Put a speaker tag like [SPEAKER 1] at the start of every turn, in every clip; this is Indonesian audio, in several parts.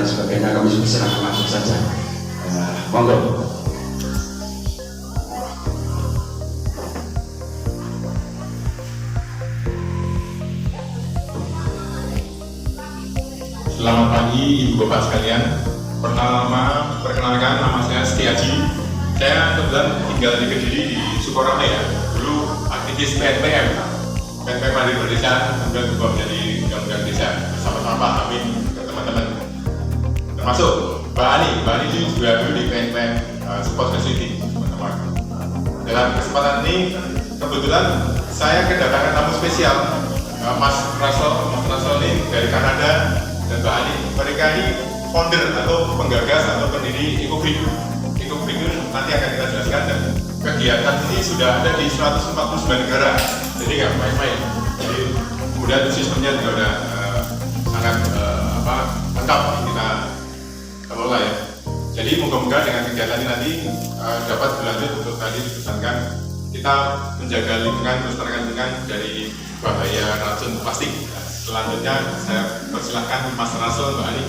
[SPEAKER 1] lain sebagainya, kami silakan langsung saja. Monggo.
[SPEAKER 2] Selamat pagi Ibu Bapak sekalian. Perkenalkan, nama saya Setiaji. Saya kebetulan tinggal di Kediri di Sukorame ya. Dulu aktivis PNPM Mandiri Berdesa, kemudian juga menjadi undang-undang desa bersama-sama Pak Amin ke teman-teman. Termasuk Mbak Ani juga dulu di PNPM Support Facility teman-teman. Dalam kesempatan ini kebetulan saya kedatangan tamu spesial, Mas Russell ini dari Kanada, dan Mbak Ani. Mereka ini founder atau penggagas atau pendiri EcoBrik. EcoBrik itu nanti akan kita jelaskan, dan kegiatan ini sudah ada di 149 negara, jadi nggak main-main. Jadi kemudian sistemnya juga udah sangat lengkap kita kelola ya. Jadi moga-moga dengan kegiatan ini nanti dapat berlanjut untuk tadi dipesankan kita menjaga lingkungan, melestarikan lingkungan dari bahaya racun plastik. Selanjutnya saya persilahkan Mas Russell, Mbak Ani.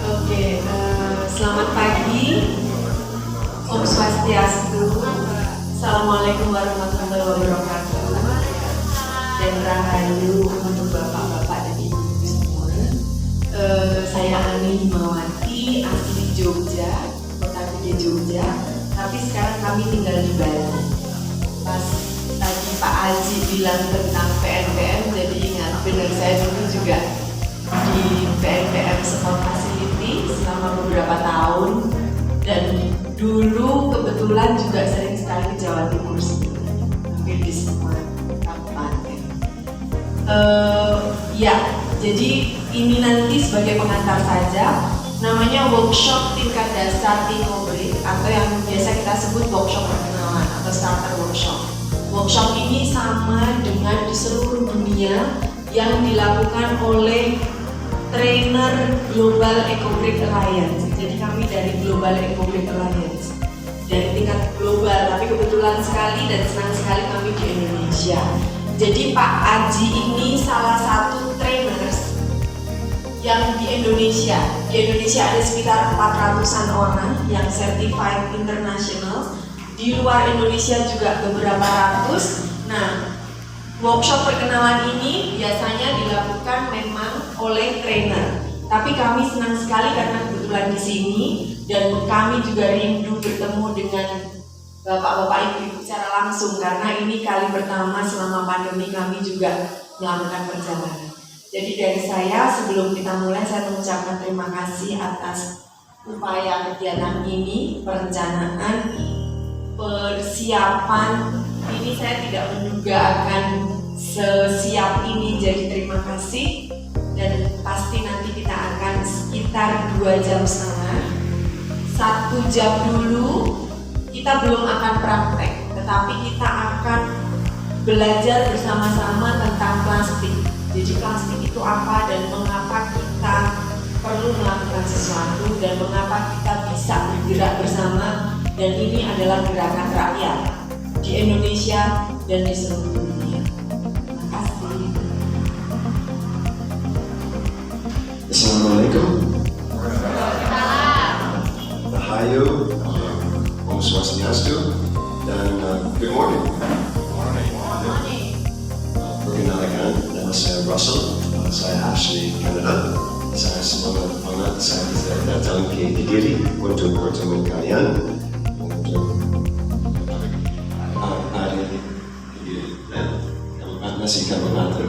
[SPEAKER 3] Oke, selamat pagi. Om Swastiastu. Assalamualaikum warahmatullahi wabarakatuh. Dan rahayu untuk bapak-bapak dan ibu-ibu semua. Saya Ani Himawati, asli Jogja, kota gede Jogja. Tapi sekarang kami tinggal di Bali. Pas tadi Pak Aji bilang tentang PNPM, jadi ingat benar, saya dulu juga di PNPM Support Facility selama beberapa tahun, dan dulu kebetulan juga sering sekali ke Jawa Timur sendiri, hampir di semua kabupaten. Ya, jadi ini nanti sebagai pengantar saja, namanya workshop tingkat dasar EcoBrik, atau yang biasa kita sebut workshop perkenalan atau starter workshop. Workshop ini sama dengan di seluruh dunia yang dilakukan oleh trainer Global EcoBrik Alliance. Jadi kami dari Global EcoBrik Alliance dari tingkat global, tapi kebetulan sekali dan senang sekali kami di Indonesia. Jadi Pak Aji ini salah satu trainers yang di Indonesia. Di Indonesia ada sekitar 400-an orang yang certified international. Di luar Indonesia juga beberapa ratus. Nah, workshop perkenalan ini biasanya dilakukan memang oleh trainer. Tapi kami senang sekali karena kebetulan di sini, dan kami juga rindu bertemu dengan bapak-bapak ibu-ibu secara langsung, karena ini kali pertama selama pandemi kami juga melakukan perjalanan. Jadi dari saya, sebelum kita mulai, saya mengucapkan terima kasih atas upaya kegiatan ini, perencanaan, persiapan ini. Saya tidak menduga akan sesiap ini, jadi terima kasih. Dan pasti nanti kita akan sekitar 2,5 jam, 1 jam dulu kita belum akan praktek, tetapi kita akan belajar bersama-sama tentang plastik. Jadi plastik itu apa dan mengapa kita perlu melakukan sesuatu, dan mengapa kita bisa bergerak bersama, dan ini adalah gerakan rakyat di Indonesia dan di seluruh dunia. Terima kasih.
[SPEAKER 4] Assalamualaikum. Rahayu, Om Swastiastu, dan good morning. Perkenalkan, nama saya Russell, saya asli Kanada. Saya semangat banget saya bisa datang ke Kediri untuk bertemu kalian, untuk ada di Kediri, masih Kabupaten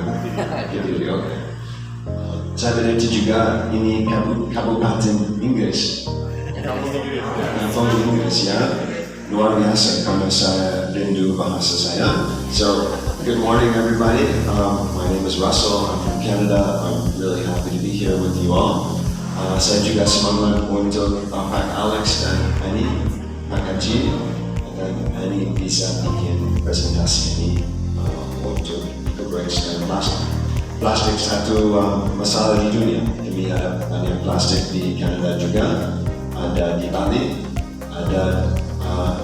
[SPEAKER 4] Kediri, oke. Saya berarti juga ini Kabupaten Inggris, Kampung Inggris ya, luar biasa karena saya rindu bahasa saya. So, good morning everybody. My name is Russell. I'm from Canada. I'm really happy to be here with you all. Saya juga semangat untuk Pak Alex dan Annie, Pak Haji, dan Annie bisa bikin presentasi ini untuk EcoBrik dan plastik satu masalah di dunia. Kami ada banyak plastik di Kanada juga, ada di Bali, ada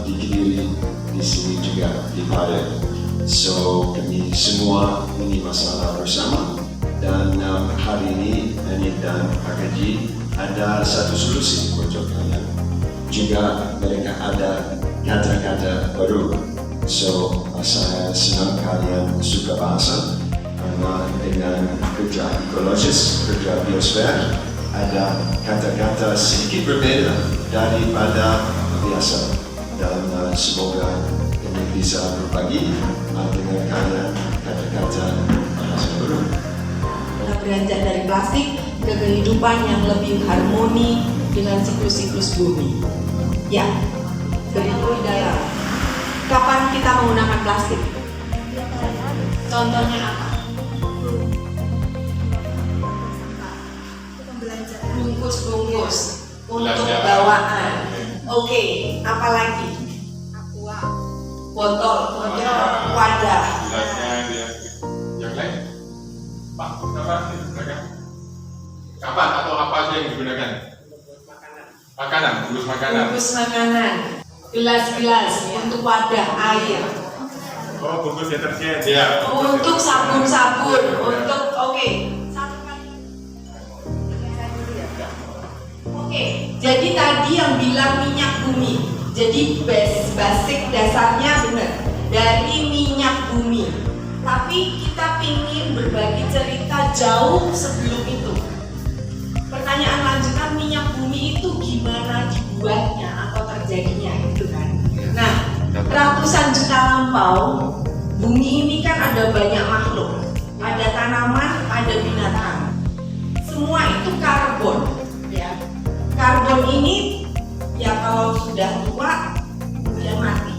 [SPEAKER 4] di Kediri, di sini juga di Padang. So kami semua ini masalah bersama, dan hari kali ini Enid dan Pak Haji ada satu solusi untuk kalian. Juga mereka ada kata-kata baru. So saya senang kalian suka bahasa karena dengan kerja ekologis, kerja biosfer ada kata-kata sedikit berbeda daripada biasa. Dan semoga ini bisa berbagi dengan kalian kata-kata bahasa baru.
[SPEAKER 3] Kita beranjak dari plastik ke kehidupan yang lebih harmoni dengan siklus-siklus bumi. Ya, begitu dalam. Kapan kita menggunakan plastik? Contohnya apa? Bungkus-bungkus untuk bawaan. Oke, apa lagi? Botol, wadah.
[SPEAKER 2] Gelasnya dia. Yang lain? Pak, apa sih digunakan? Kapan atau apa aja yang digunakan? Makanan, bungkus makanan.
[SPEAKER 3] Bungkus makanan, gelas-gelas untuk wadah air,
[SPEAKER 2] Oh, bungkus deterjen. Ya.
[SPEAKER 3] untuk sabun-sabun, untuk satu kali. Oke, jadi tadi yang bilang minyak bumi. Jadi basic dasarnya benar dari minyak bumi. Tapi kita ingin berbagi cerita jauh sebelum itu. Pertanyaan lanjutan, minyak bumi itu gimana dibuatnya atau terjadinya gitu kan? Nah, ratusan juta lampau bumi ini kan ada banyak makhluk, ada tanaman, ada binatang. Semua itu karbon, ya. Karbon ini ya kalau sudah tua kemudian mati,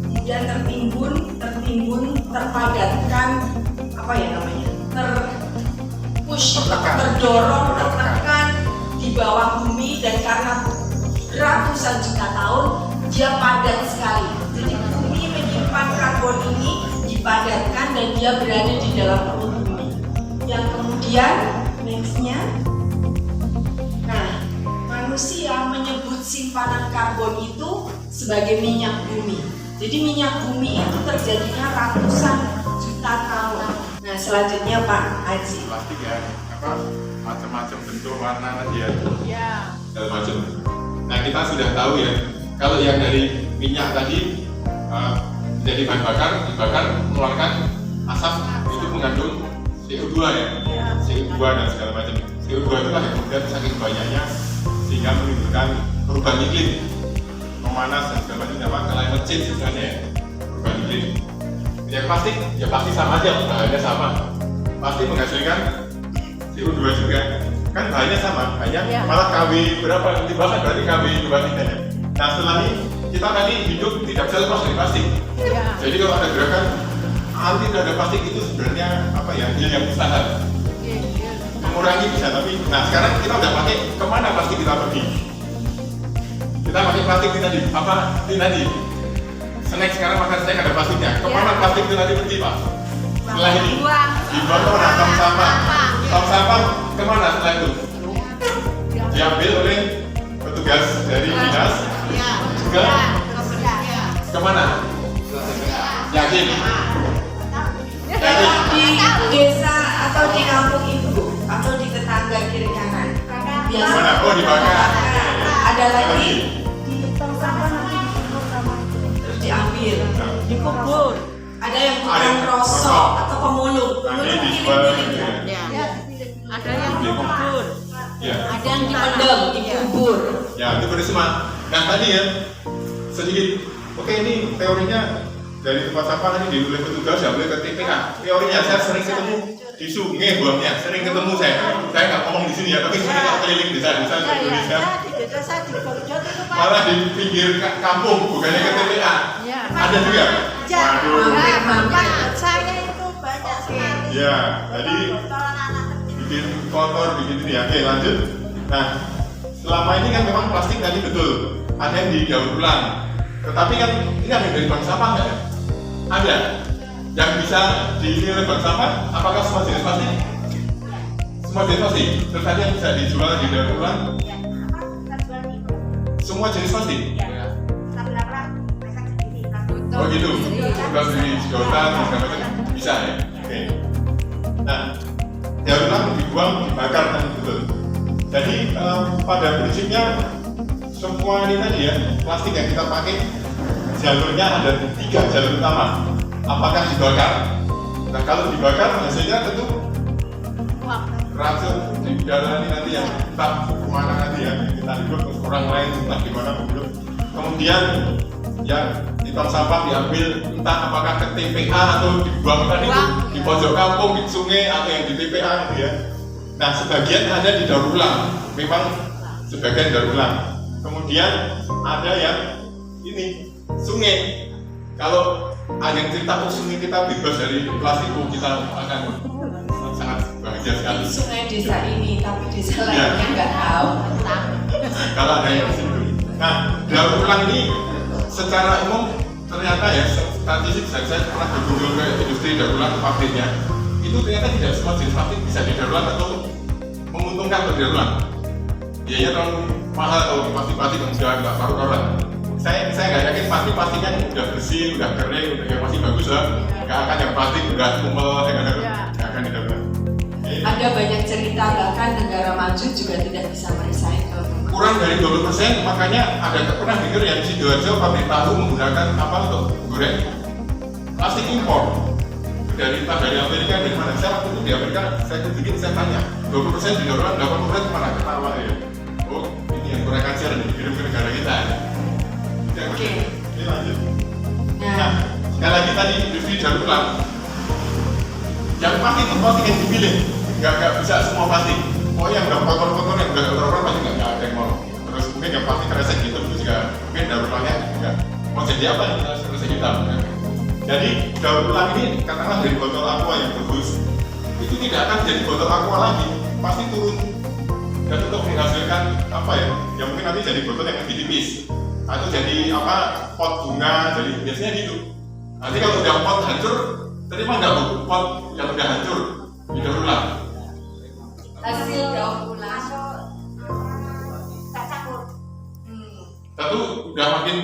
[SPEAKER 3] kemudian tertimbun, terpadatkan, apa ya namanya, terdorong, tertekan di bawah bumi, dan karena ratusan juta tahun dia padat sekali. Jadi bumi menyimpan karbon ini dipadatkan dan dia berada di dalam perut bumi. Yang kemudian nextnya, nah, manusia menyebut simpanan karbon itu sebagai minyak bumi. Jadi minyak bumi itu terjadinya ratusan juta tahun. Nah, selanjutnya Pak Haji.
[SPEAKER 2] Plastik ya, apa macam-macam bentuk warna tadi ya. Iya. Segala macam. Nah, kita sudah tahu ya, kalau yang dari minyak tadi jadi bahan bakar, dibakar mengeluarkan asap, itu mengandung CO2 ya. CO2 dan segala macam. CO2 itu lah yang kemudian saking banyaknya sehingga menimbulkan perubahan iklim, memanas dan segala macam, apa climate change sebenarnya ya, perubahan iklim. Yang plastik ya pasti sama aja, bahannya sama, pasti menghasilkan CO2 juga, kan bahannya sama, hanya malah KW berapa nanti bahkan berarti KW 2 ya. Nah, setelah ini kita tadi hidup tidak bisa lepas dari plastik. Jadi kalau ada gerakan anti terhadap plastik itu sebenarnya apa ya, hal yang mustahil. Mengurangi bisa, tapi nah sekarang kita udah pakai, kemana plastik kita pergi? Kita pakai plastik tadi, apa tadi? Snack sekarang makan snack ada plastiknya. Kemana plastik itu tadi pergi, Pak? Setelah ini dibuang kemana? Tong sampah. Tong sampah kemana setelah itu? Diambil oleh petugas dari dinas juga kemana? Yakin?
[SPEAKER 3] Di desa atau di kampung ibu atau di tetangga kiri kanan biasa.
[SPEAKER 2] Mana? Oh, dibakar.
[SPEAKER 3] Ada lagi terus diambil, dikubur. Ada yang tukang rosok atau pemulung.
[SPEAKER 2] Ini dijual.
[SPEAKER 5] Ada yang dikubur,
[SPEAKER 2] Ya.
[SPEAKER 3] Ada yang dipendam, dikubur.
[SPEAKER 2] Ya, itu berisma. Nah tadi ya, sedikit. Oke, ini teorinya dari tempat sampah tadi diulik petugas ya, boleh ke TPA. Teorinya saya sering ketemu di sungai buangnya, sering ketemu saya. Saya nggak ngomong di sini ya, tapi sering kalau keliling desa-desa di Indonesia. Malah di pinggir kampung, bukannya ke TPA. Ada juga.
[SPEAKER 3] Mampir.
[SPEAKER 5] Saya itu banyak sekali.
[SPEAKER 2] Ya, jadi bikin kotor, bikin ini ya. Oke, lanjut. Nah, selama ini kan memang plastik tadi betul ada yang didaur ulang, tetapi kan ini ada yang dari bank sampah nggak ya? Ada yang bisa diisi oleh bank sampah. Apakah semua jenis plastik? Semua jenis plastik. Terus ada yang bisa dijual di daur ulang? Semua jenis plastik. Oh gitu. Juga di sedotan segala macam bisa ya. Oke. Nah, daur ulang dibuang, dibakar kan betul. Jadi pada prinsipnya semua ini tadi ya, plastik yang kita pakai jalurnya ada 3 jalur utama. Apakah dibakar? Nah kalau dibakar hasilnya tentu racun di dalam ini nanti yang entah kemana nanti ya, kita hidup orang lain entah gimana hidup. Kemudian yang di tong sampah diambil entah apakah ke TPA atau dibuang tadi di pojok kampung, di sungai atau yang di TPA gitu ya. Nah sebagian ada di daur ulang, memang sebagian daur ulang. Kemudian ada yang ini sungai. Kalau ada yang cerita sungai kita bebas dari plastik, kita akan sangat bahagia sekali.
[SPEAKER 3] Sungai desa ini, tapi desa lainnya nggak tahu.
[SPEAKER 2] Kalau ada yang di situ. Nah, daur ulang ini secara umum ternyata ya, statistik saya pernah berkunjung ke industri daur ulang pabriknya. Itu ternyata tidak semua jenis plastik bisa didaur ulang atau menguntungkan untuk daur ulang. Biayanya terlalu mahal kalau plastik-plastik yang sudah nggak paru-paruan. Saya nggak yakin plastik yang udah bersih, udah kering, udah masih bagus lah. Nggak akan yang plastik udah kumel, nggak akan didaur ulang.
[SPEAKER 3] Ada banyak cerita bahkan negara maju juga tidak bisa merecycle.
[SPEAKER 2] Kurang dari 20%, makanya ada pernah pikir yang di Sidoarjo pabrik tahu menggunakan apa untuk goreng plastik impor dari Amerika, dari mana. Saya waktu itu di Amerika, saya kunjungin, saya tanya 20% didaur ulang, 80% kemana? Ketawa ya. Oh, ini yang kurang ajar nih, dikirim ke negara kita.
[SPEAKER 3] Oke.
[SPEAKER 2] Ini lanjut. Nah, sekali lagi tadi industri daur ulang. Yang pasti itu plastik yang dipilih, nggak bisa semua plastik. Oh yang udah kotor-kotor, yang udah kotor-kotor pasti nggak ada yang mau. Terus mungkin yang plastik kresek gitu itu juga mungkin daur ulangnya nggak mau jadi apa yang kresek hitam. Jadi daur ulang ini katakanlah dari botol aqua yang bagus itu tidak akan jadi botol aqua lagi, pasti turun dan untuk menghasilkan apa ya? Ya mungkin nanti jadi botol yang lebih tipis atau jadi apa pot bunga, jadi biasanya gitu. Nanti kalau udah pot hancur, terima nggak bu? Pot yang udah hancur didaur ulang.
[SPEAKER 3] Hasil daur ulang
[SPEAKER 2] tentu udah makin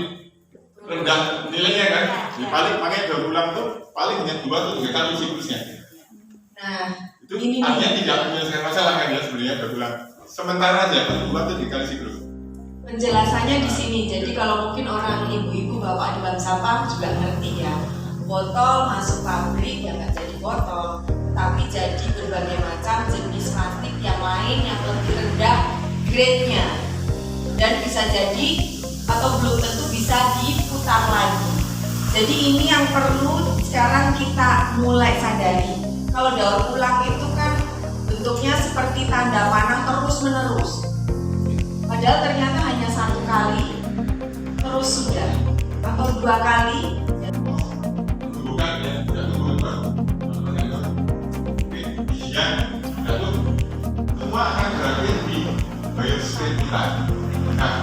[SPEAKER 2] rendah nilainya kan. Paling pakai daur ulang tuh paling hanya 2 atau 3 kali siklusnya.
[SPEAKER 3] Nah,
[SPEAKER 2] Itu artinya tidak menyelesaikan masalah kan ya sebenarnya daur ulang. Sementara aja kan 2 atau 3 kali siklus.
[SPEAKER 3] penjelasannya di sini. Jadi kalau mungkin orang ibu-ibu bapak di bank sampah juga ngerti ya. Botol masuk pabrik ya nggak jadi botol, tapi jadi berbagai macam jenis plastik yang lain yang lebih rendah grade-nya dan bisa jadi atau belum tentu bisa diputar lagi. Jadi ini yang perlu sekarang kita mulai sadari. Kalau daur ulang itu kan bentuknya seperti tanda panah terus menerus. Padahal ternyata hanya 1 kali terus sudah atau 2 kali.
[SPEAKER 2] Bukan ya, tidak tunggu baru. Iya, lalu semua akan berakhir di biosfer kita. Nah,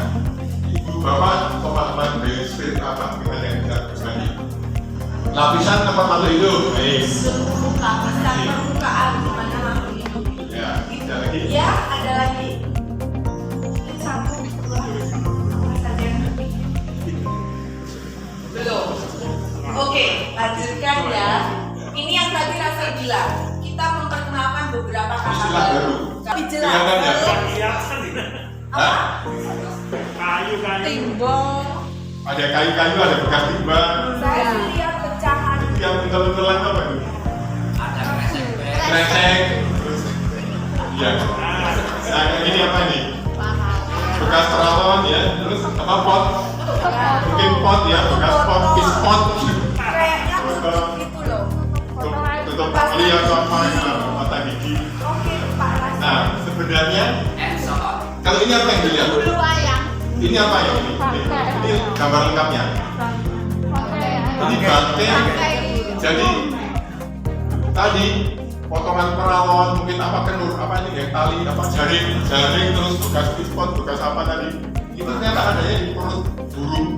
[SPEAKER 2] ibu bapak pemahaman biosfer apa? Kita yang bisa berbagi. Lapisan tempat makhluk hidup.
[SPEAKER 3] Seluruh lapisan permukaan di mana makhluk hidup.
[SPEAKER 2] Ya, ada lagi.
[SPEAKER 3] Ya, ada lagi. Ini 1, 2, apa saja yang belum. Oke, lanjutkan ya. Ini yang tadi Rafael bilang. Kita memperkenalkan beberapa kata
[SPEAKER 2] Istilah baru.
[SPEAKER 3] Lebih jelas.
[SPEAKER 2] Kelihatan ya?
[SPEAKER 3] Apa?
[SPEAKER 5] Timbul.
[SPEAKER 2] Ada kayu-kayu, ada bekas timbang.
[SPEAKER 3] Saya lihat pecahan.
[SPEAKER 2] Itu yang untel-untelan apa itu?
[SPEAKER 6] Ada kresek.
[SPEAKER 2] Kresek. Terus, iya. Nah, ini apa nih? Bekas peralon ya. Terus apa pot? Mungkin pot ya, bekas pot, pispot.
[SPEAKER 3] Kayaknya tutup gitu loh.
[SPEAKER 2] Tutup kali atau apa ya, mata gigi.
[SPEAKER 3] Oke, Pak Ras.
[SPEAKER 2] Nah, sebenarnya
[SPEAKER 6] Ensor.
[SPEAKER 2] kalau ini apa yang dilihat?
[SPEAKER 5] Bulu ayam.
[SPEAKER 2] Ini apa ya? Ini gambar lengkapnya. Ini bangkai. Jadi tadi potongan peralon, mungkin apa kenur, apa ini ya, tali, apa jaring, terus bekas pispot, bekas apa tadi. Itu ternyata adanya di perut burung.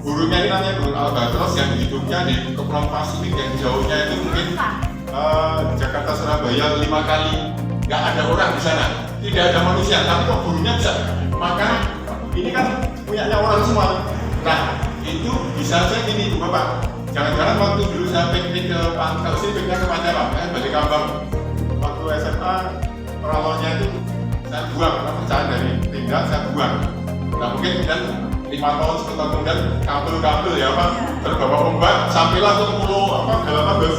[SPEAKER 2] Burungnya ini namanya burung albatros yang hidupnya di Kepulauan Pasifik yang jauhnya itu mungkin Jakarta Surabaya 5 kali. Nggak ada orang di sana, tidak ada manusia, tapi kok burungnya bisa makan. Ini kan punyanya orang semua. Nah, itu bisa saja ini Bapak. Jangan-jangan waktu dulu saya piknik ke pantai, sini piknik ke pantai Pak, balik Kambang waktu peralonnya itu saya buang, karena pecahan dari tindak saya buang. Nah mungkin kemudian 5 tahun 10 tahun kemudian kabel ya apa terbawa ombak sampailah ke pulau apa Galapagos,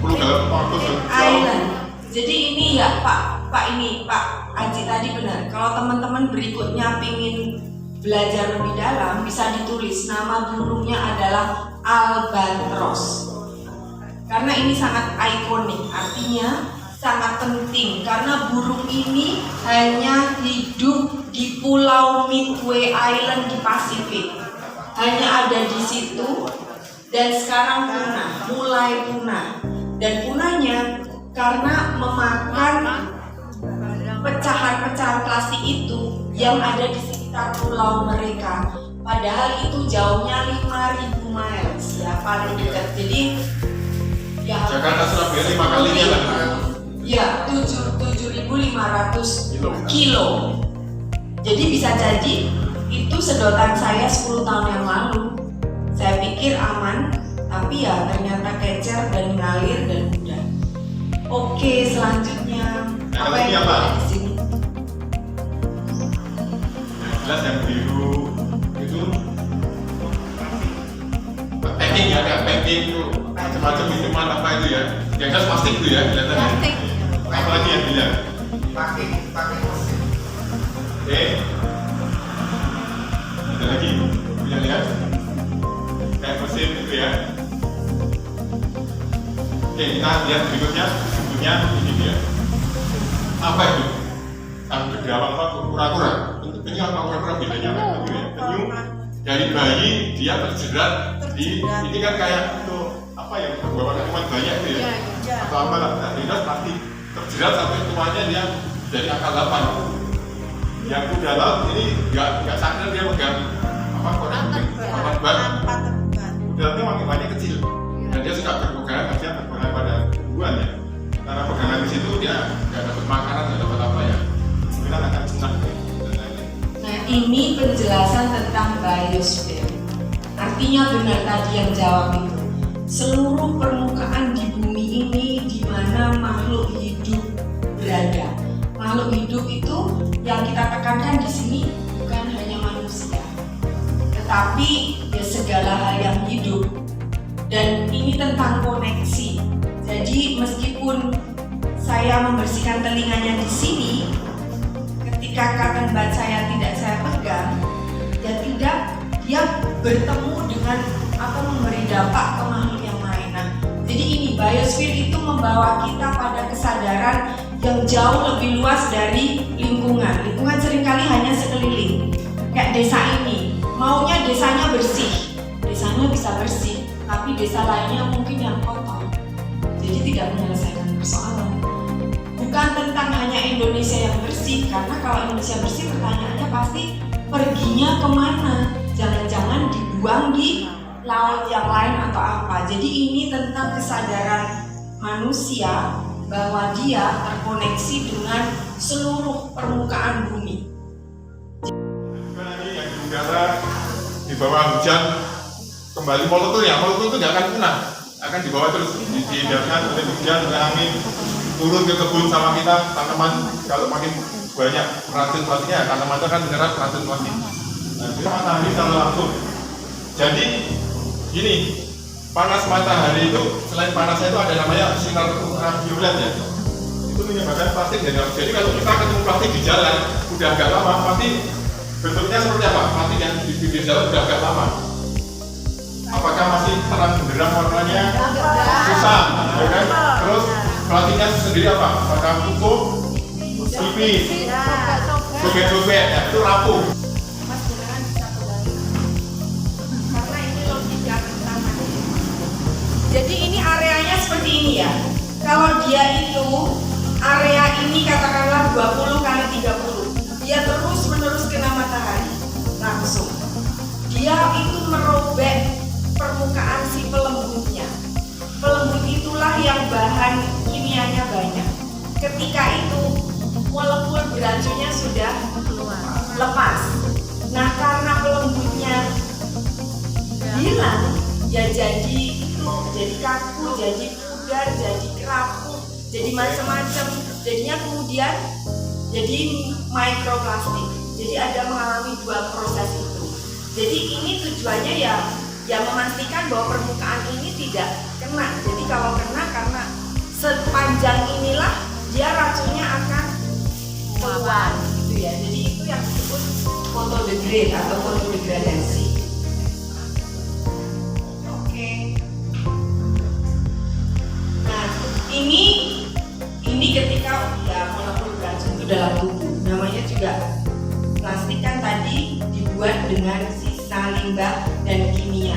[SPEAKER 2] pulau Galapagos
[SPEAKER 3] Island. Jadi ini ya Pak Aji tadi benar. Kalau teman-teman berikutnya ingin belajar lebih dalam, bisa ditulis nama burungnya adalah albatros. Karena ini sangat ikonik, artinya sangat penting karena burung ini hanya hidup di pulau Midway Island di Pasifik. Hanya ada di situ dan sekarang punah, mulai punah. Dan punahnya karena memakan pecahan-pecahan plastik itu yang ada di sekitar pulau mereka. Padahal itu jauhnya 5.000 miles ya, paling dekat. Jadi ya
[SPEAKER 2] Jakarta Surabaya 5 kalinya lah.
[SPEAKER 3] Ya, 7.500 kilo. Jadi bisa jadi itu sedotan saya 10 tahun yang lalu. Saya pikir aman, tapi ya ternyata kecer dan ngalir dan udah. Oke, selanjutnya
[SPEAKER 2] Nah,
[SPEAKER 3] apa
[SPEAKER 2] ini
[SPEAKER 3] yang
[SPEAKER 2] apa?
[SPEAKER 3] ada di sini?
[SPEAKER 2] Jelas yang biru itu packing ya, kayak packing itu macam-macam minuman apa itu ya. Yang jelas plastik itu ya, kelihatannya.
[SPEAKER 5] Plastik.
[SPEAKER 2] Apa lagi yang bilang?
[SPEAKER 6] pakai mesin.
[SPEAKER 2] Oke. Ada lagi? Punya lihat? Kayak mesin itu ya. Oke, kita lihat berikutnya. Bentuknya ini dia. Apa itu? Sang kedawang apa? Kura-kura. Bentuk penyu apa kura-kura bedanya apa? Penyu ya. Penyu dari bayi dia terjerat di ini kan kayak untuk apa ya? Bawa kandungan banyak itu ya. Atau apa lah? Nah, dia pasti terjerat sampai tuanya dia jadi angka 8. Yang kuda laut ini nggak sadar dia pegang apa koran ban. Kuda itu makin kecil dan dia suka berpegangan, dia berpegangan pada tumbuhan ya. Karena pegangan di situ dia nggak dapat makanan, nggak dapat apa ya. Mungkin akan punah.
[SPEAKER 3] Nah, ini penjelasan tentang biosphere. Artinya benar tadi yang jawab itu. Seluruh permukaan di bumi ini di mana makhluk hidup berada. Makhluk hidup itu yang kita tekankan di sini bukan hanya manusia, tetapi ya segala hal yang hidup. Dan ini tentang koneksi. Jadi meskipun saya membersihkan telinganya di sini, ketika cotton bud saya tidak saya pegang, ya tidak, dia bertemu dengan atau memberi dampak ke makhluk yang lain. Nah, jadi ini biosphere itu membawa kita pada kesadaran yang jauh lebih luas dari lingkungan. Lingkungan seringkali hanya sekeliling. Kayak desa ini, maunya desanya bersih. Desanya bisa bersih, tapi desa lainnya mungkin yang kotor. Jadi tidak menyelesaikan persoalan. Bukan tentang hanya Indonesia yang bersih, karena kalau Indonesia bersih pertanyaannya pasti perginya kemana? Jangan-jangan dibuang di laut yang lain atau apa. Jadi ini tentang kesadaran manusia bahwa dia terkoneksi dengan seluruh permukaan bumi.
[SPEAKER 2] Juga nanti yang di udara di bawah hujan kembali molekul itu nggak akan punah, akan dibawa terus dihindarkan oleh hujan, oleh angin, turun ke kebun sama kita, tanaman kalau makin banyak racun plastiknya, tanaman itu akan menyerap racun plastik. Nah, itu matahari secara langsung. Jadi gini, panas matahari itu selain panasnya itu ada namanya sinar ultraviolet ya. Itu menyebabkan plastik jadi kalau kita ketemu plastik di jalan udah agak lama, pasti bentuknya seperti apa? Plastik yang di pinggir jalan udah agak lama. Apakah masih terang benderang warnanya? Susah, ya kan? Terus plastiknya sendiri apa? Apakah pupuk, tipis, sobek-sobek, ya, itu rapuh.
[SPEAKER 3] Mas Gunawan bisa kembali. Karena ini logika pertama. Jadi ini areanya seperti ini ya. Kalau dia itu area ini katakanlah 20 kali 30, dia terus menerus kena matahari langsung. Dia itu merobek permukaan si pelembutnya. Pelembut itulah yang bahan kimianya banyak. Ketika itu molekul beracunnya sudah lepas. Nah, karena pelembutnya hilang, ya jadi itu, jadi kaku, jadi pudar, jadi kerapu, jadi macam-macam. jadinya kemudian jadi mikroplastik. Jadi ada mengalami dua proses itu. Jadi ini tujuannya ya memastikan bahwa permukaan ini tidak kena. Jadi kalau kena karena sepanjang inilah dia racunnya akan keluar gitu ya. Jadi itu yang disebut fotodegrade atau fotodegradasi. Oke. Nah, ini ketika ya molekul beracun itu dalam tubuh. Namanya juga plastik kan tadi dibuat dengan sisa limbah dan kimia.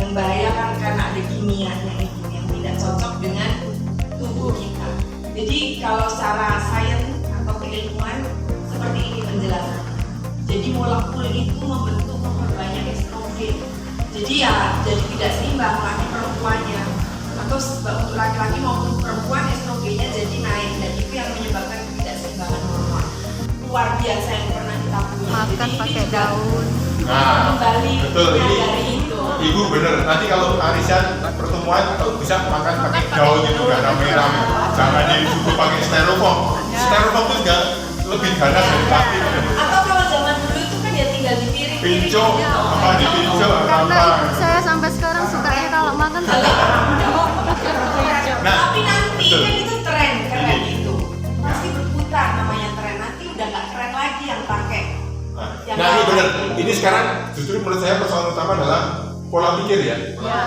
[SPEAKER 3] Yang bahaya kan karena ada kimianya itu yang tidak cocok dengan tubuh kita. Jadi kalau secara sains atau keilmuan seperti ini penjelasannya. Jadi molekul itu memperbanyak estrogen. Jadi jadi tidak seimbang laki perempuannya. Atau untuk laki-laki maupun perempuan estrogennya jadi naik dan itu yang menyebabkan ketidakseimbangan hormon. Luar biasa yang pernah kita punya.
[SPEAKER 5] Makan pakai daun.
[SPEAKER 2] Nah,
[SPEAKER 3] kembali
[SPEAKER 2] betul ini.
[SPEAKER 3] dari itu.
[SPEAKER 2] Ibu bener, nanti kalau arisan pertemuan kalau bisa makan pakai daun itu nggak rame-rame. Jangan disuguh pakai styrofoam. Styrofoam itu nggak lebih ganas dari plastik.
[SPEAKER 3] Atau kalau zaman dulu itu kan ya tinggal di piring.
[SPEAKER 2] Pinco, apa di pinco
[SPEAKER 5] Karena
[SPEAKER 2] apa?
[SPEAKER 5] ibu saya sampai sekarang sukanya kalau makan pakai
[SPEAKER 2] Nah,
[SPEAKER 3] tapi nanti
[SPEAKER 2] betul.
[SPEAKER 3] kan itu tren keren
[SPEAKER 2] Ini.
[SPEAKER 3] itu. Pasti berputar namanya tren. Nanti udah nggak keren lagi yang pakai.
[SPEAKER 2] Nah ini benar. Ini sekarang justru menurut saya persoalan utama adalah pola pikir ya.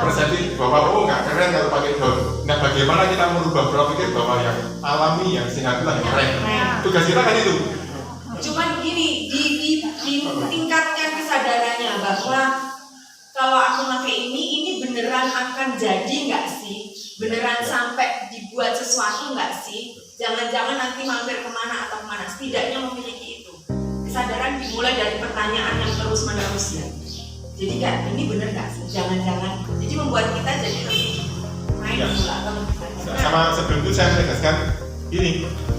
[SPEAKER 2] Persepsi bahwa oh nggak keren kalau pakai daun. Nah bagaimana kita merubah pola pikir bahwa yang alami, yang sehat itu yang keren. Tugas kita kan itu.
[SPEAKER 3] Cuman gini, ditingkatkan kesadarannya bahwa kalau aku pakai ini beneran akan jadi nggak sih? Beneran sampai dibuat sesuatu nggak sih? Jangan-jangan nanti mampir kemana atau kemana? Setidaknya memiliki itu. Kesadaran dimulai dari pertanyaan yang terus-menerus ya. Jadi kan ini bener nggak sih? Jangan-jangan. Jadi membuat kita jadi lebih mindful atau lebih sadar.
[SPEAKER 2] Sama sebelum itu saya menegaskan ini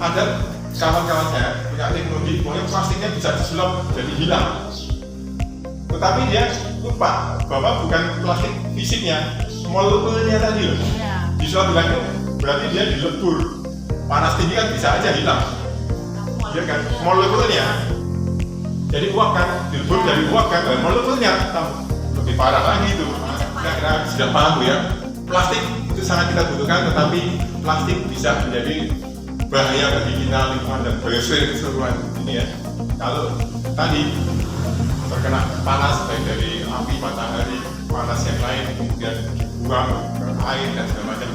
[SPEAKER 2] ada kawan-kawan saya punya teknologi, pokoknya plastiknya bisa disulap jadi hilang. Tetapi dia lupa bahwa bukan plastik fisiknya, molekulnya tadi loh. Disulap hilang itu berarti dia dilebur. Panas tinggi kan bisa aja hilang. Dia kan molekulnya. Jadi uap kan, dilebur dari uap kan, dan molekulnya lebih parah lagi itu. Kira-kira sudah paham Bu ya. Plastik itu sangat kita butuhkan, tetapi plastik bisa menjadi bahaya bagi kita, lingkungan dan biosfer keseluruhan ini ya. Kalau tadi terkena panas baik dari api matahari, panas yang lain, kemudian dibuang ke air dan segala macam.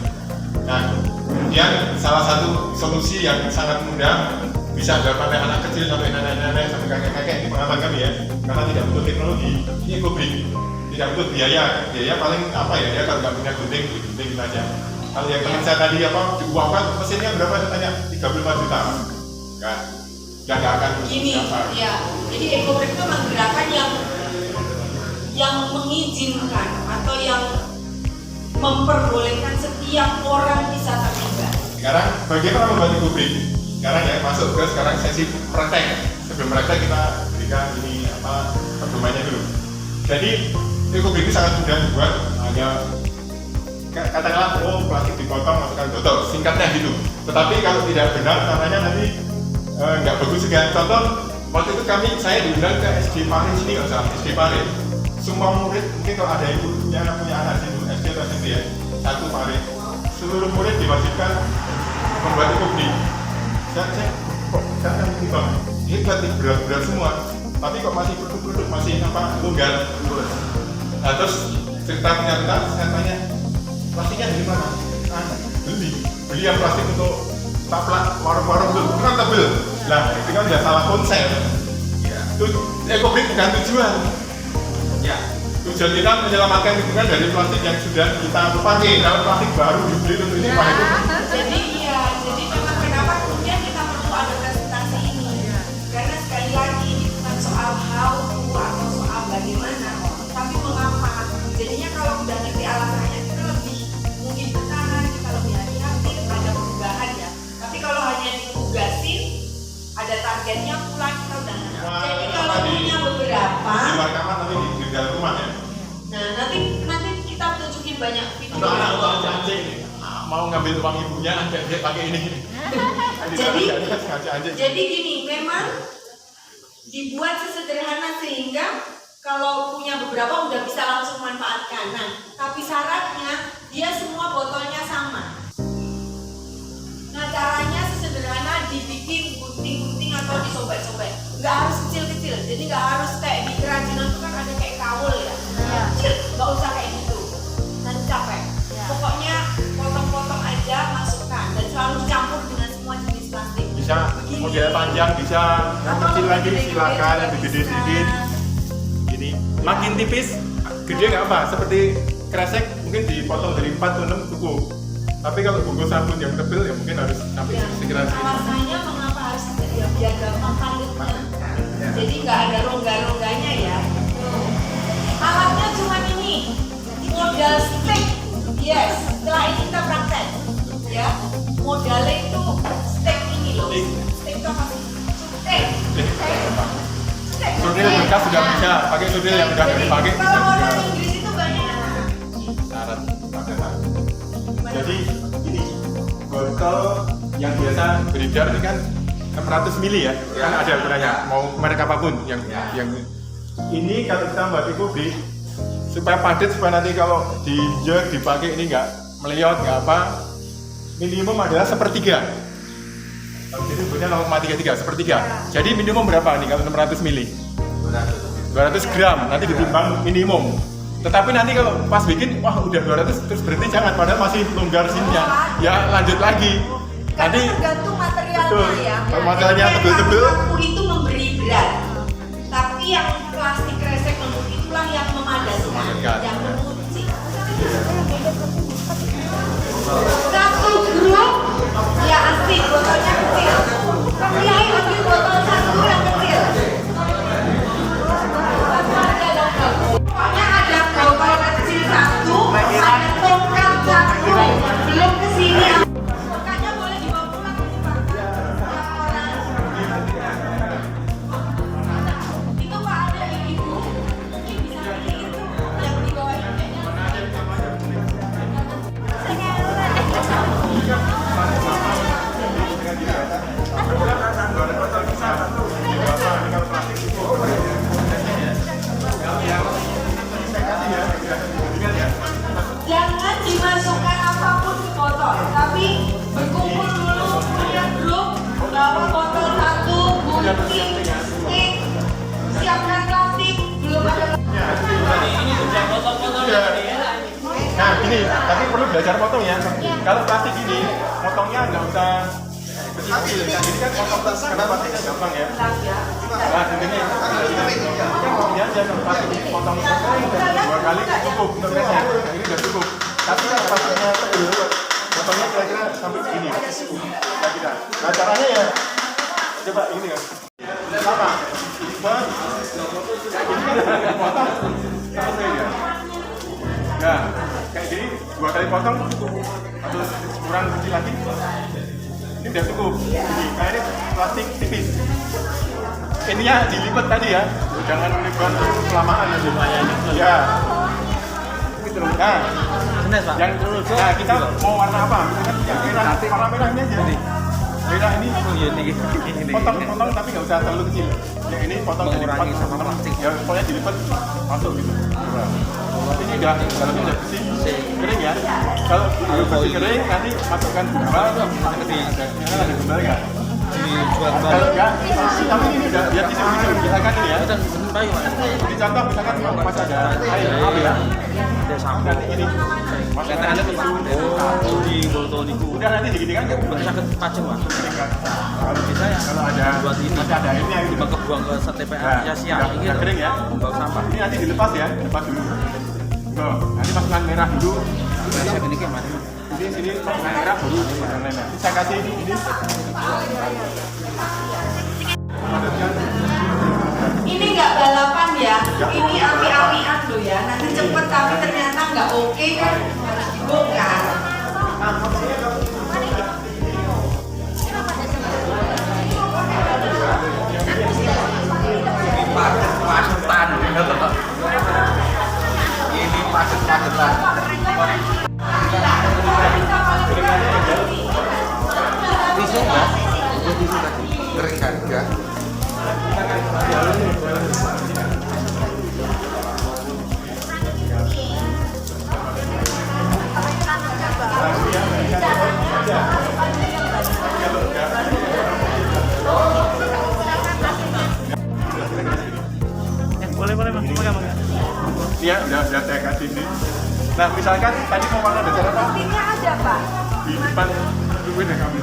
[SPEAKER 2] Nah, kemudian salah satu solusi yang sangat mudah bisa dilakukan oleh anak kecil sampai nenek-nenek sampai kakek-kakek di pengalaman kami ya, karena tidak butuh teknologi, ini ekobrik, tidak butuh biaya paling apa ya, dia kalau nggak punya gunting aja. Kalau yang teman saya tadi diuangkan mesinnya berapa? Saya tanya 35 juta kan, nggak akan
[SPEAKER 3] Gini,
[SPEAKER 2] berapa.
[SPEAKER 3] ya, jadi ekobrik itu memang gerakan yang mengizinkan atau yang memperbolehkan setiap orang bisa terlibat.
[SPEAKER 2] Sekarang bagaimana membuat ekobrik? Sekarang ya masuk ke sekarang sesi praktek. Sebelum praktek kita berikan ini pedomannya dulu. Jadi ekobrik itu sangat mudah dibuat, hanya katakanlah plastik dipotong masukkan botol, singkatnya gitu. Tetapi kalau tidak benar caranya nanti nggak bagus juga. Contoh waktu itu saya diundang ke SD Pare sini, nggak salah SD Pare. Semua murid mungkin kalau ada yang punya anak situ SD atau SMP ya, satu Pare, seluruh murid diwajibkan membuat ekobrik. Saya ngerti bang, ini berarti berat semua, tapi kok masih produk masih longgar. Nah terus cerita saya tanya, plastiknya dari mana? Beli yang plastik untuk taplak warung-warung itu kan tebel. Nah itu kan udah salah konsep. Itu ekobrik bukan tujuan. Ya, tujuan kita menyelamatkan lingkungan dari plastik yang sudah kita pakai. Kalau plastik baru dibeli untuk ini pakai itu.
[SPEAKER 3] Jadi memang kenapa kemudian kita perlu ada presentasi ini? Karena sekali lagi ini bukan soal how to atau soal bagaimana, tapi mengapa. Jadinya kalau udah ngerti alasannya kita lebih mungkin bertahan, kita lebih hati-hati terhadap perubahan ya. Tapi kalau hanya ditugasin, ada targetnya pulang kita udah nggak. Jadi kalau punya beberapa,
[SPEAKER 2] di luar kamar tapi di dalam rumah ya.
[SPEAKER 3] nah nanti kita tunjukin banyak video.
[SPEAKER 2] Untuk anak anjing mau ngambil uang ibunya, dia pakai ini.
[SPEAKER 3] Jadi gini, memang dibuat sesederhana sehingga kalau punya beberapa udah bisa langsung manfaatkan. Nah, tapi syaratnya dia semua botolnya sama. Nah, caranya sesederhana, dibikin gunting-gunting atau disobek-sobek. Nggak harus kecil-kecil, jadi nggak harus kayak di kerajinan itu kan ada kayak kawul ya. Kecil, nggak usah kayak gitu. Nanti capek. Pokoknya potong-potong aja, masukkan dan selalu campur dengan semua jenis plastik.
[SPEAKER 2] Bisa model panjang, bisa yang kecil lagi silakan, yang gede sedikit. Ini makin tipis, gede nggak apa. Seperti kresek mungkin dipotong dari 4 ke 6 cukup. Tapi kalau bungkus sabun yang tebal ya mungkin harus sampai sekitar segini.
[SPEAKER 3] Alasannya mengapa harus ya, biar gampang kalitnya. Jadi nggak ada rongga-rongganya ya. Alatnya cuma ini, modal stick. Yes, setelah ini kita praktek. Ya, modalnya itu stick ini loh. Stick itu apa sih? Stick.
[SPEAKER 2] Sudil bekas sudah bisa, pakai sudil yang udah dipakai bisa
[SPEAKER 3] Kalau
[SPEAKER 2] juga.
[SPEAKER 3] orang Inggris itu banyak.
[SPEAKER 2] Syarat pakai syarat. Jadi ini botol yang biasa beredar ini kan 600 ml ya, kan ada gunanya mau merek apapun yang ini kalau kita buat eco-bag supaya padat, supaya nanti kalau di jog dipakai ini nggak meliot nggak apa, minimum adalah sepertiga. Jadi punya 0,33 sepertiga. Jadi minimum berapa nih kalau 600 ml? 200 gram nanti ditimbang minimum. Tetapi nanti kalau pas bikin, wah udah 200 terus berhenti jangan, padahal masih longgar sininya. Ya lanjut lagi.
[SPEAKER 3] Karena
[SPEAKER 2] Nanti
[SPEAKER 3] tergantung materialnya
[SPEAKER 2] betul.
[SPEAKER 3] ya.
[SPEAKER 2] Kalau materialnya
[SPEAKER 3] Jadi
[SPEAKER 2] tebel-tebel,
[SPEAKER 3] kamu itu memberi berat. Tapi yang plastik kresek lembut itulah yang memadatkan,
[SPEAKER 2] Memadatkan.
[SPEAKER 3] yang mengunci. Satu grup, ya asli botolnya kecil. Tapi ayo ambil botol satu yang kecil. Pokoknya ada botol kecil satu, ada tongkat satu, belum kesini. Tongkatnya boleh dibawa pulang nih Pak. Itu Pak ada ibu, ini bisa pilih itu yang di bawah ini. Jangan dimasukkan apapun ke botol, tapi berkumpul dulu punya grup, bawa botol satu, gunting, stick, siapkan plastik, belum ada.
[SPEAKER 2] nah gini, tapi perlu belajar potong ya. Kalau plastik ini, potongnya nggak usah kecil-kecil. Nah, ini kan potong karena plastiknya gampang ya. Nah, ini kan potongnya aja kalau plastik ini potong 2 kali cukup untuk kresek. Nah, ini udah cukup. Tapi kalau plastiknya tebal, potongnya kira-kira sampai segini. Kira-kira. Nah, caranya ya, coba ini kan. Sama. Ini potong selesai ya. Nah, kayak gini 2 kali potong cukup. Atau kurang kecil lagi. Ini udah cukup. Ini, nah ini plastik tipis. Ininya dilipat tadi ya. Jangan melipat kelamaan ya. Ya. Nah, yang nah kita mau warna apa? Yang merah, warna merah ini aja. Merah ini potong tapi nggak usah terlalu kecil. Yang ini potong dilipat sama plastik. Ya pokoknya dilipat masuk gitu. Ini udah dalamnya udah bersih, kering ya. Kalau bersih kering nanti masukkan gula. Ada gula ya. Kalau enggak, tapi ini udah lihat di sini misalkan ini ya. Di contoh misalkan pas ada air apa ya? Nanti ini masukkan ada
[SPEAKER 7] di botol itu
[SPEAKER 2] udah nanti digini kan
[SPEAKER 7] sakit pacem Pak.
[SPEAKER 2] kalau bisa ya kalau ada
[SPEAKER 7] Buat ini.
[SPEAKER 2] masih ada airnya gitu.
[SPEAKER 7] Cuma kebuang ke TPA ya siang
[SPEAKER 2] udah kering ya.
[SPEAKER 7] membawa sampah.
[SPEAKER 2] Ini nanti dilepas ya, lepas dulu. Tuh, nanti masukkan merah dulu.
[SPEAKER 7] Ini gimana?
[SPEAKER 2] Sini masukkan merah baru masukkan merah. Ini saya kasih ini.
[SPEAKER 3] Ini nggak balapan ya, ini api-apian loh ya. Nanti cepet tapi ternyata nggak oke kan, harus dibongkar.
[SPEAKER 6] Pacetan. Ini pacet-pacetan.
[SPEAKER 3] Bisa paling
[SPEAKER 7] Pisau Pak.
[SPEAKER 6] Kering kan enggak?
[SPEAKER 7] Boleh Mas. Pegang.
[SPEAKER 2] Iya, udah saya kasih ini. Nah, misalkan tadi mau warna dasar apa?
[SPEAKER 3] Rotinya ada, Pak.
[SPEAKER 2] Di depan dulu deh kamu.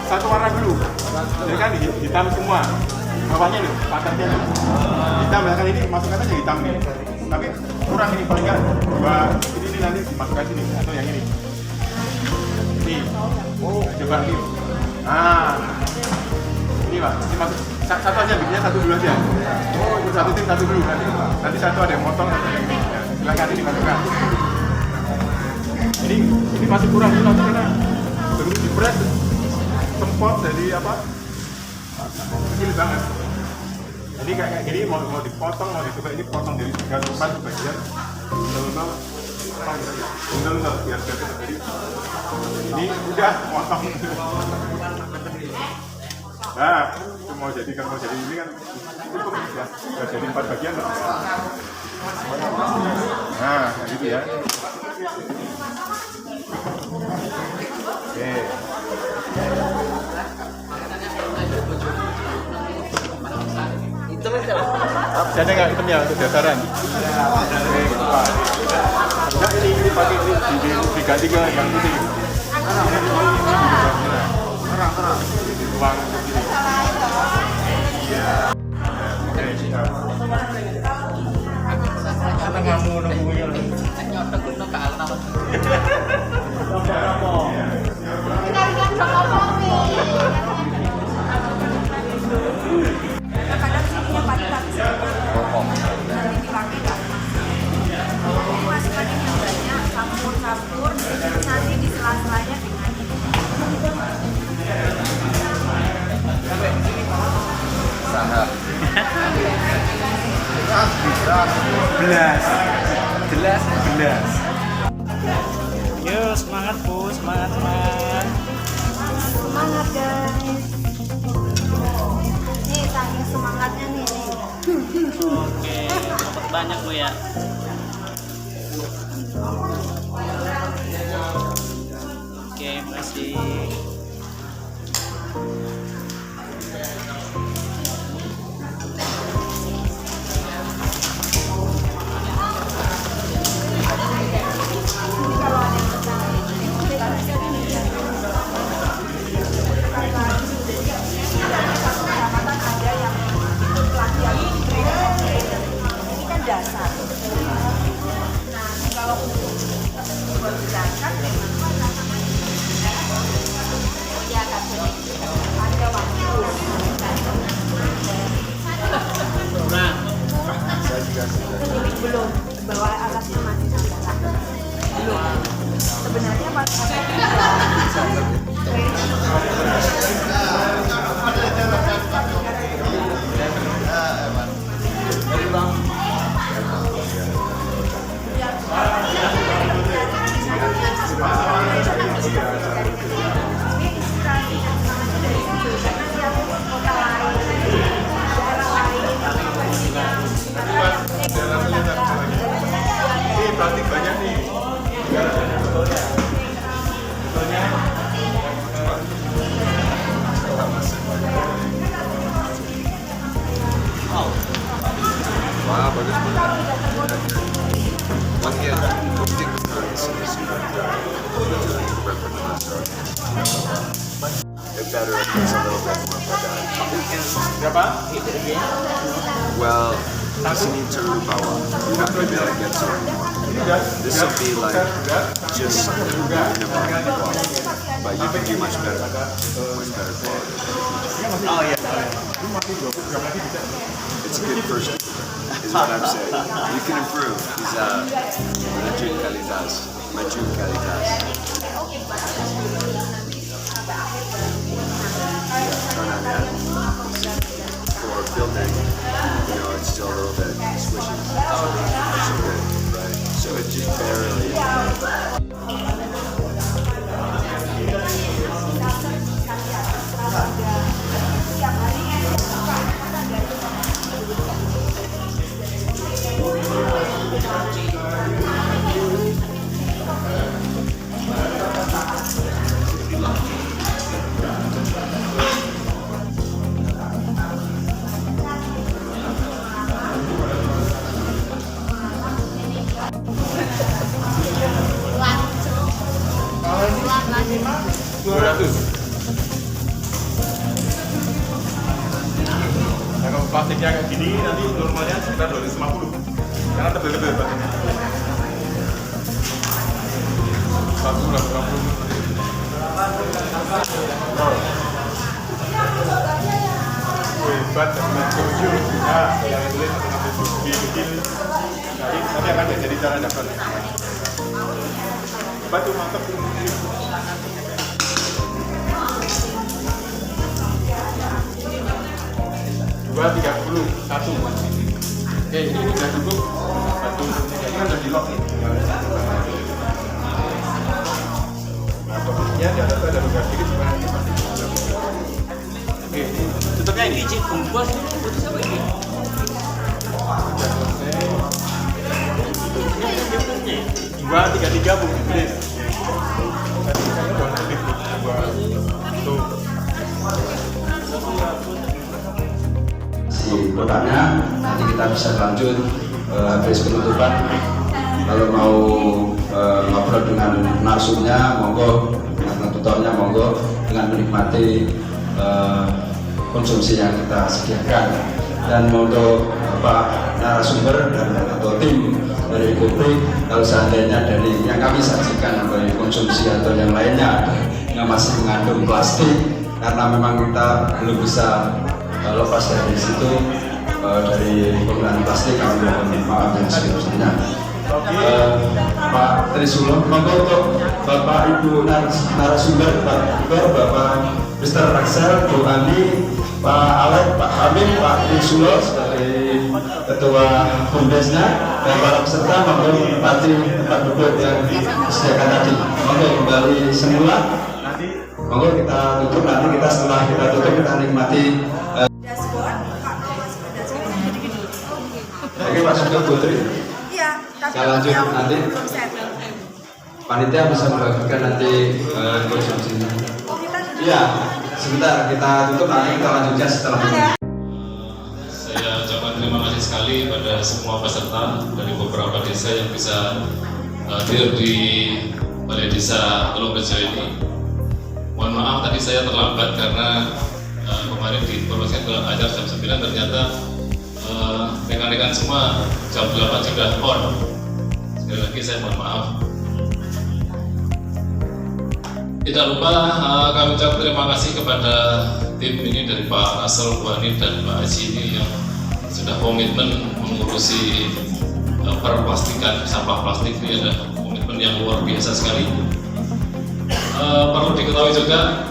[SPEAKER 2] Satu warna dulu. Jadi kan hitam semua. Bawahnya nih, paketnya nih. Hitam, misalkan ini masukkan aja hitam nih. Tapi kurang ini paling nggak dua ini nanti dimasukkan sini atau yang ini. Ini. Coba ini. Ini Pak, ini masuk satu aja bikinnya satu dulu aja. Satu tim satu dulu nanti satu ada yang motong atau yang ini. Ya, silakan ini dimasukkan. Ini masih kurang ini nanti karena belum dipres semprot jadi apa? Kecil banget. Jadi kayak gini mau dipotong mau dicoba ini potong dari 3 bagian. Enggak biar jadi. Ini udah potong. Nah, itu mau jadi kalau mau jadi ini kan cukup ya. Udah jadi 4 bagian. Nah, gitu ya. Oke. Ada nggak hitamnya untuk dasaran? Enggak, ini pakai ini diganti ke yang putih. Terang. Uang begini. Iya. Oke, siap. Kita kamu nungguin.
[SPEAKER 3] Kadang sininya pagi-pagi nanti dipakai kan. Masukkan ini yang banyak, campur, nanti di sela-selanya dengan ini.
[SPEAKER 2] Belas.
[SPEAKER 7] Yo, semangat Bu, semangat.
[SPEAKER 3] Semangat guys. Nih, saking semangatnya nih.
[SPEAKER 7] Oke, dapat banyak Bu ya. Oke, makasih.
[SPEAKER 3] Ini kan dasar. Nah, kalau buat berangkat ya kan ada waktu. Belum bawa alatnya masih sampai belum. Sebenarnya pas
[SPEAKER 2] Ini plastik banyak nih.
[SPEAKER 6] Wah, bagus banget. One year, optik It better if it's a little bit more padat.
[SPEAKER 2] Berapa?
[SPEAKER 6] Well, listening to bawah, you're not going to be able to get to it. This will be like just minimum quality, but you can do much better quality.
[SPEAKER 2] Oh iya.
[SPEAKER 6] It's a good first is what I'm saying. You can improve. Is maju kualitas. For building, it's still a little bit squishy. So good, right? So it just barely.
[SPEAKER 2] plastiknya kayak gini, nanti normalnya sekitar 250 karena tebel-tebel bahannya. 150. Hebat, dengan tujuh. Nah, yang tulis kecil. Nanti akan jadi cara dapat. Batu mantap. 231. Oke, ini udah cukup. Batu ini kan udah di lock nih. Nah, posisinya di atas ada luka sedikit supaya pasti. Oke,
[SPEAKER 7] Tutupnya ini Cik bungkus putus apa ini?
[SPEAKER 2] sudah selesai. 233 bungkus please. Tadi saya udah lebih tuh.
[SPEAKER 1] Si kotaknya nanti kita bisa lanjut habis penutupan. Kalau mau ngobrol dengan narsumnya monggo, dengan tutornya monggo, dengan menikmati konsumsi yang kita sediakan. Dan untuk Pak narasumber dan atau tim dari Ekobrik, kalau seandainya dari yang kami sajikan baik konsumsi atau yang lainnya yang masih mengandung plastik, karena memang kita belum bisa lepas dari situ, dari penggunaan plastik, kami mohon maaf yang sebesar-besarnya. Pak Trisulo, monggo untuk Bapak Ibu narasumber, Pak Igor, Bapak Mr. Raksel, Bu Ani, Pak Alek, Pak Hamid, Pak Trisulo sebagai Ketua Bumdesnya, dan para peserta monggo menempati tempat duduk yang disediakan tadi. Monggo kembali semula. Monggo kita tutup, nanti kita setelah kita tutup kita nikmati.
[SPEAKER 8] Dashboard, Pak mau masuk ke dashboard.
[SPEAKER 1] Oke, Pak Sugeng Putri.
[SPEAKER 8] Iya, tapi
[SPEAKER 1] Kita lanjut
[SPEAKER 8] yang
[SPEAKER 1] nanti.
[SPEAKER 8] belum set.
[SPEAKER 1] Panitia bisa membagikan nanti konsumsinya.
[SPEAKER 8] Oh, kita
[SPEAKER 1] Iya, sebentar kita tutup, nanti kita lanjutkan setelah ini.
[SPEAKER 9] Saya ucapkan terima kasih sekali pada semua peserta dari beberapa desa yang bisa hadir di Balai Desa Tulungrejo ini. Mohon maaf tadi saya terlambat karena kemarin di proses ajar jam 9 ternyata rekan-rekan semua jam 8 sudah on. Sekali lagi saya mohon maaf. Tidak lupa kami ucapkan terima kasih kepada tim ini dari Pak Asal, Bu Ani, dan Pak Aji ini yang sudah komitmen mengurusi perplastikan, sampah plastik. Ini adalah komitmen yang luar biasa sekali. Perlu diketahui juga,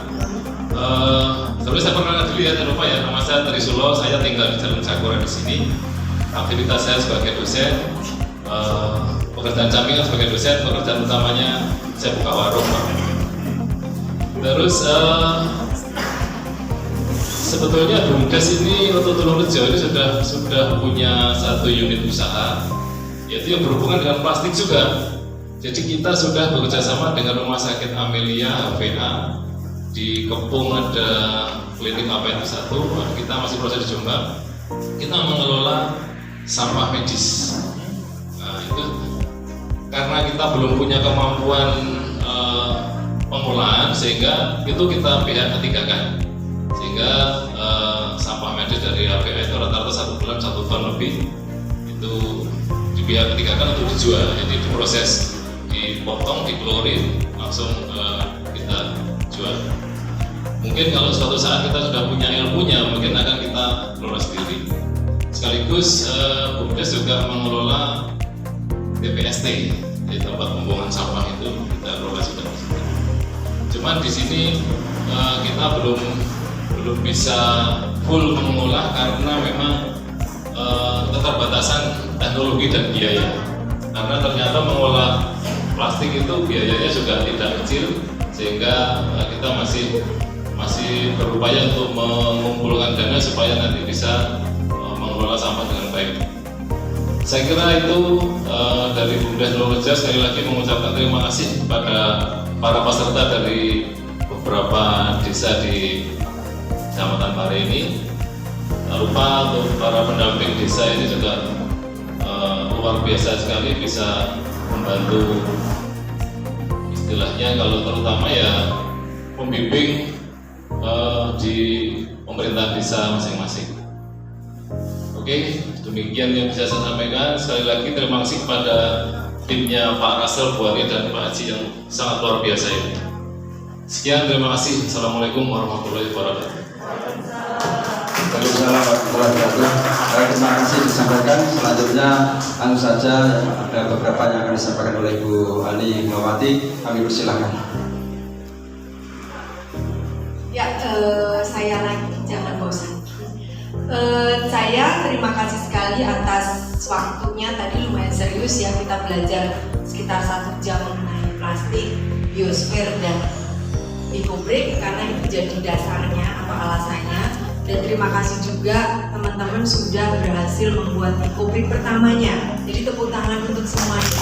[SPEAKER 9] sebenarnya saya pernah dilihat ya lupa ya, nama saya Trisulo, saya tinggal di Jalan Sakura di sini. Aktivitas saya sebagai dosen, pekerjaan sampingan sebagai dosen, pekerjaan utamanya saya buka warung. Terus sebetulnya Bumdes ini untuk Tulungrejo ini sudah punya satu unit usaha, yaitu yang berhubungan dengan plastik juga. Jadi kita sudah bekerjasama dengan Rumah Sakit Amelia HVA di Kepung, ada klinik APN 1, kita masih proses di Jombang. Kita mengelola sampah medis. Nah, itu karena kita belum punya kemampuan pengolahan, sehingga itu kita pihak ketiga kan, sehingga sampah medis dari HVA itu rata-rata 1 bulan 1 ton lebih itu di pihak ketiga kan untuk dijual. Jadi diproses, dipotong, diklorin, langsung kita jual. Mungkin kalau suatu saat kita sudah punya ilmunya, mungkin akan kita kelola sendiri. Sekaligus Bumdes juga mengelola TPST, di tempat pembuangan sampah itu kita kelola juga. Cuman di sini kita belum bisa full mengolah karena memang keterbatasan teknologi dan biaya. Karena ternyata mengolah plastik itu biayanya juga tidak kecil, sehingga kita masih berupaya untuk mengumpulkan dana supaya nanti bisa mengelola sampah dengan baik. Saya kira itu dari Bumdes Tulungrejo. Sekali lagi mengucapkan terima kasih kepada para peserta dari beberapa desa di Kecamatan Pare ini. Tak lupa untuk para pendamping desa ini juga luar biasa sekali, bisa membantu istilahnya kalau terutama ya pembimbing di pemerintahan desa masing-masing. Oke, demikian yang bisa saya sampaikan. Sekali lagi terima kasih kepada timnya Pak Russell Buari dan Pak Haji yang sangat luar biasa ini. Sekian, terima kasih. Assalamualaikum warahmatullahi wabarakatuh.
[SPEAKER 4] Waalaikumsalam warahmatullahi wabarakatuh. Terima kasih disampaikan. Selanjutnya anu saja ada beberapa yang akan disampaikan oleh Ibu Ali Mawati. Kami persilahkan.
[SPEAKER 3] Ya, saya lagi, jangan bosan. Saya terima kasih sekali atas waktunya. Tadi lumayan serius ya, kita belajar sekitar 1 jam mengenai plastik, biosfer dan EcoBrick karena itu jadi dasarnya apa alasannya. Dan terima kasih juga teman-teman sudah berhasil membuat EcoBrick pertamanya. Jadi tepuk tangan untuk semuanya.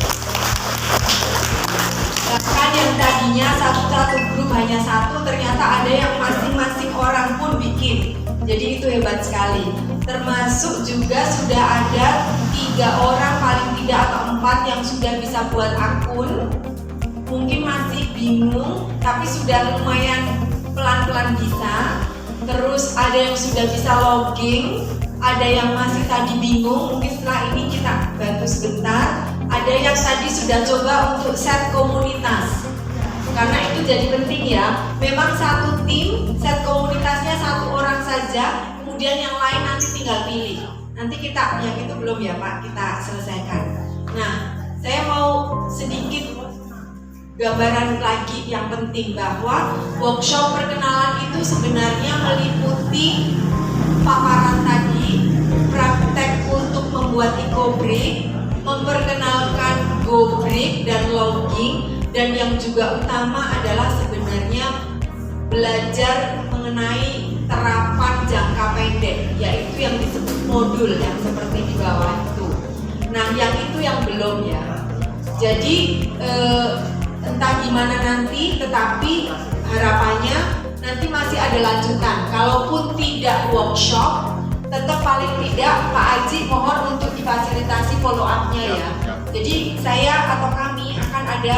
[SPEAKER 3] Bahkan yang tadinya satu grup hanya 1, ternyata ada yang masing-masing orang pun bikin. Jadi itu hebat sekali. Termasuk juga sudah ada 3 orang paling tidak atau 4 yang sudah bisa buat akun. Mungkin masih bingung, tapi sudah lumayan pelan-pelan bisa. Terus ada yang sudah bisa logging, ada yang masih tadi bingung, mungkin setelah ini kita bantu sebentar. Ada yang tadi sudah coba untuk set komunitas, karena itu jadi penting ya. Memang satu tim, set komunitasnya 1 orang saja, kemudian yang lain nanti tinggal pilih. Nanti kita, yang itu belum ya Pak, kita selesaikan. Nah, saya mau sedikit gambaran lagi yang penting bahwa workshop perkenalan itu sebenarnya meliputi paparan tadi, praktek untuk membuat EcoBrick, memperkenalkan GoBrick dan logging, dan yang juga utama adalah sebenarnya belajar mengenai terapan jangka pendek, yaitu yang disebut modul yang seperti di bawah itu. Nah, yang itu yang belum ya. Jadi entah gimana nanti, tetapi harapannya nanti masih ada lanjutan. Kalaupun tidak workshop, tetap paling tidak Pak Haji mohon untuk difasilitasi follow up-nya ya. Jadi saya atau kami akan ada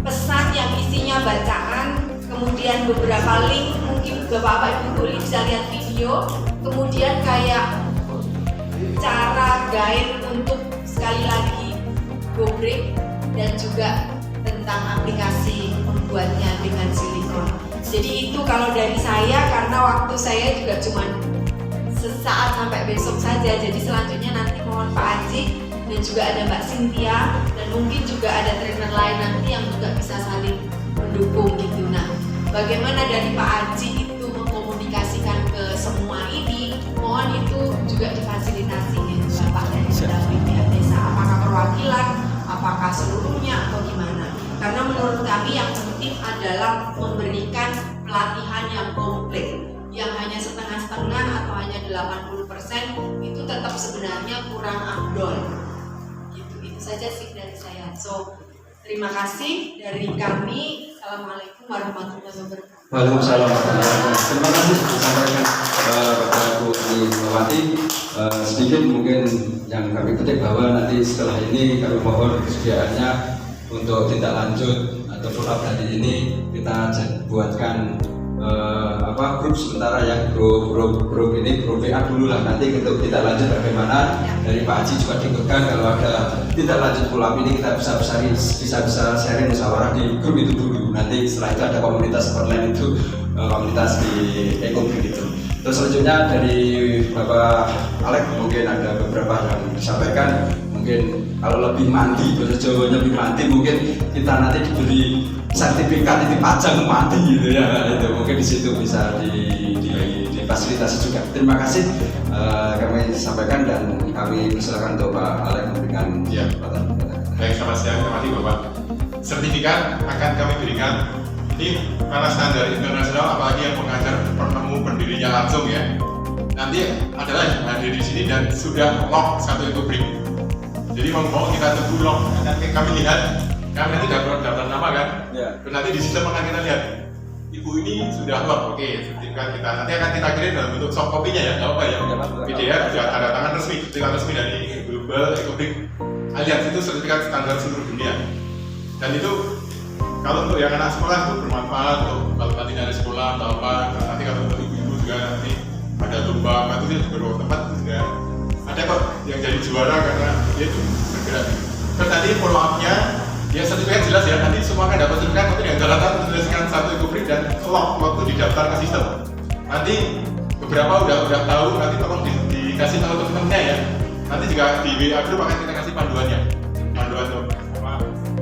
[SPEAKER 3] pesan yang isinya bacaan, kemudian beberapa link, mungkin Bapak Ibu Kuli bisa lihat video, kemudian kayak cara guide untuk sekali lagi GoBrick dan juga tentang aplikasi membuatnya dengan silikon. Jadi itu kalau dari saya, karena waktu saya juga cuma sesaat sampai besok saja. Jadi selanjutnya nanti mohon Pak Haji dan juga ada Mbak Cynthia dan mungkin juga ada trainer lain nanti yang juga bisa saling mendukung gitu. Nah, bagaimana dari Pak Haji itu mengkomunikasikan ke semua ini, mohon itu juga difasilitasi gitu Bapak dari pendampingnya desa. Apakah perwakilan, apakah seluruhnya atau gimana? Karena menurut kami yang penting adalah memberikan pelatihan yang komplit. Yang hanya setengah-setengah atau hanya 80% itu tetap sebenarnya kurang afdol. Itu saja sih dari saya. So, terima kasih dari kami. Assalamualaikum warahmatullahi wabarakatuh.
[SPEAKER 4] Waalaikumsalam warahmatullahi wabarakatuh. Terima kasih disampaikan kepada Bu Ali Mawati. Sedikit mungkin yang kami petik bahwa nanti setelah ini kami mohon kesediaannya untuk tindak lanjut atau follow up dari ini kita buatkan grup sementara ya, grup ini grup WA dulu lah, nanti untuk tindak lanjut bagaimana dari Pak Haji juga diikutkan. Kalau ada tindak lanjut follow up ini kita bisa sharing musyawarah di grup itu dulu. Nanti setelah itu ada komunitas online itu, komunitas di EcoBrick itu. Terus selanjutnya dari Bapak Alek mungkin ada beberapa yang disampaikan. Mungkin kalau lebih mandi, bahasa Jawanya lebih mandi, mungkin kita nanti diberi sertifikat itu pajang mandi gitu ya. Itu mungkin di situ bisa difasilitasi juga. Terima kasih kami sampaikan dan kami persilakan untuk Pak Alek memberikan
[SPEAKER 2] Baik, selamat siang, terima kasih Bapak. Sertifikat akan kami berikan. Ini karena standar internasional, apalagi yang mengajar penemu pendirinya langsung ya. Nanti adalah yang hadir di sini dan sudah log 1 EcoBrick. Jadi mau kita tunggu log, nanti kami lihat, kami nanti daftar nama kan. Ya. Terus nanti di sistem akan kita lihat, ibu ini sudah log, oke, sertifikat kita. Nanti akan kita kirim dalam bentuk soft copy-nya ya, nggak apa ya. PDF sudah tanda tangan resmi, sertifikat resmi dari Global EcoBrick Alliance, itu sertifikat standar seluruh dunia. Dan itu kalau untuk yang anak sekolah itu bermanfaat untuk kalau nanti dari sekolah atau apa, nanti kalau untuk ibu-ibu juga nanti ada lomba, itu juga beberapa tempat itu juga ada kok yang jadi juara karena dia itu bergerak. Terus tadi follow up-nya, ya sertifikat jelas ya, nanti semua kan dapat sertifikat, tapi yang catatan menuliskan satu EcoBrick dan lock waktu didaftar ke sistem. Nanti beberapa udah tahu, nanti tolong dikasih tahu teman-temannya ya. Nanti juga di WA group akan kita kasih panduannya, panduan untuk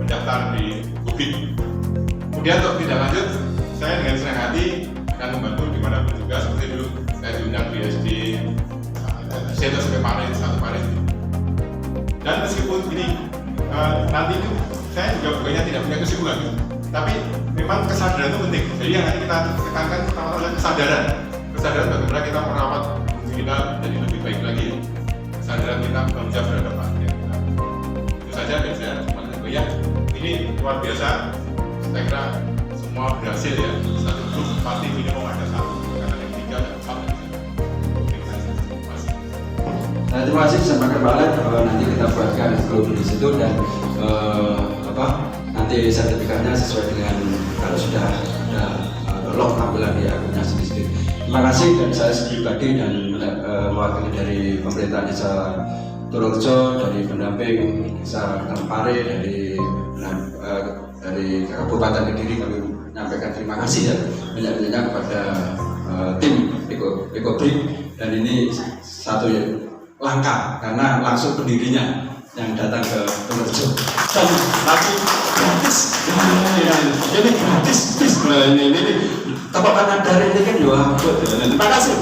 [SPEAKER 2] mendaftar di EcoBrick. Kemudian untuk tidak lanjut, saya dengan senang hati akan membantu dimanapun juga, seperti dulu saya diundang di SD, saya terus sampai Paris, satu Paris. Dan meskipun ini nanti itu saya juga bukannya tidak punya kesibukan, tapi memang kesadaran itu penting. Jadi yang nanti kita tekankan pertama adalah kesadaran bagaimana kita merawat diri kita jadi lebih baik lagi. Kesadaran kita bertanggung jawab terhadap pasien kita. Itu saja dari saya. Ya, ini luar biasa. Saya kira semua berhasil ya. Satu grup pasti minimum ada satu, karena yang 3 dan 4
[SPEAKER 10] Nah, terima kasih sama Kepala. Nanti kita buatkan grup di situ dan nanti sertifikatnya sesuai dengan kalau sudah lock tampilan di akunnya sendiri. Terima kasih, dan saya pribadi dan mewakili dari pemerintah desa Purworejo, dari pendamping desa Tempare, dari Kabupaten Kediri, kami menyampaikan terima kasih ya banyak-banyaknya kepada tim EcoBrick, dan ini satu langkah karena langsung pendirinya yang datang ke Purworejo dan lagi gratis. Ini gratis, ini tebakan dari ini kan juga. Terima kasih.